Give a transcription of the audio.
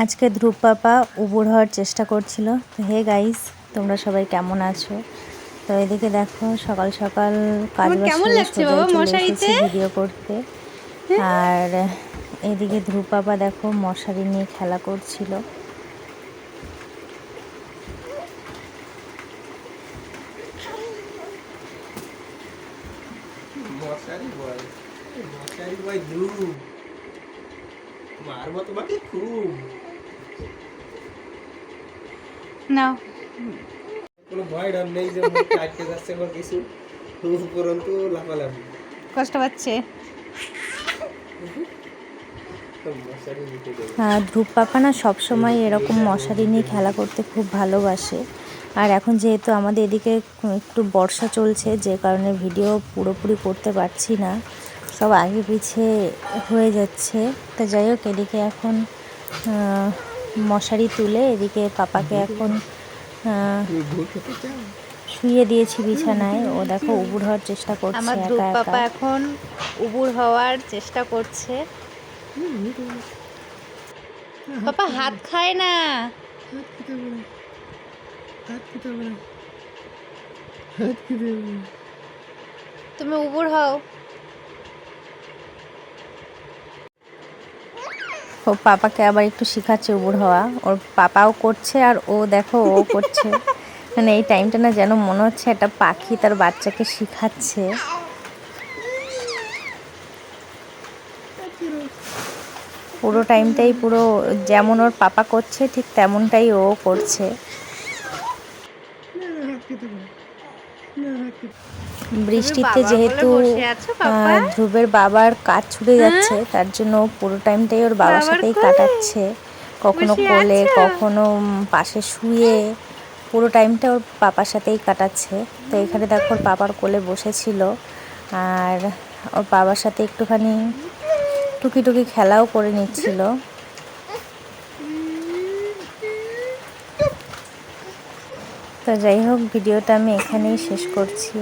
আজকে ধ্রুব পাপা উবুড় হওয়ার চেষ্টা করছিল। তো হে গাইস, তোমরা সবাই কেমন আছো? তো এদিকে দেখো সকাল সকাল কাজ বাজ সেরে সোজা চলে এসেছি ভিডিও করতে। আর এদিকে ধ্রুব পাপা দেখো মশারি নিয়ে খেলা করছিল। মশারি বয় ধ্রুব মারবো তোমাকে খুব। না কোনো ভয় ডর নেই যে মুখ আটকে যাচ্ছে বা কিছু, উপরন্তু লাফালাফি কষ্ট পাচ্ছে। ধ্রুব পাপা না সবসময় এরকম মশারি নিয়ে খেলা করতে খুব ভালোবাসে। আর এখন যেহেতু আমাদের এদিকে একটু বর্ষা চলছে, যে কারণে ভিডিও পুরোপুরি করতে পারছি না, সব আগে পিছিয়ে হয়ে যাচ্ছে। তো যাই হোক, এদিকে এখন মশারি তুলে এদিকে পাপাকে এখন শুয়ে দিয়েছি বিছানায়। ও দেখো উবুড় হওয়ার চেষ্টা করছে। আমার ধ্রুব পাপা এখন উবুড় হওয়ার চেষ্টা করছে। পাপা হাত খায় না, তুমি উবুড় হও। ও পাপাকে আবার একটু শেখাচ্ছে উবুড় হওয়া। ওর পাপাও করছে আর ও দেখো ও করছে। মানে এই টাইমটা না যেন মনে হচ্ছে একটা পাখি তার বাচ্চাকে শেখাচ্ছে। পুরো টাইমটাই পুরো যেমন ওর পাপা করছে ঠিক তেমনটাই ও করছে। বৃষ্টিতে যেহেতু ধ্রুবের বাবার কাজ ছুটে যাচ্ছে, তার জন্য পুরো টাইমটাই ওর বাবার সাথেই কাটাচ্ছে। কখনো কোলে, কখনো পাশে শুয়ে, পুরো টাইমটা ওর পাপার সাথেই কাটাচ্ছে। তো এখানে দেখো ওর পাপার কোলে বসেছিল আর ওর বাবার সাথে একটুখানি টুকি খেলাও করে নিচ্ছিল। তো যাই হোক, ভিডিওটা আমি এখানেই শেষ করছি।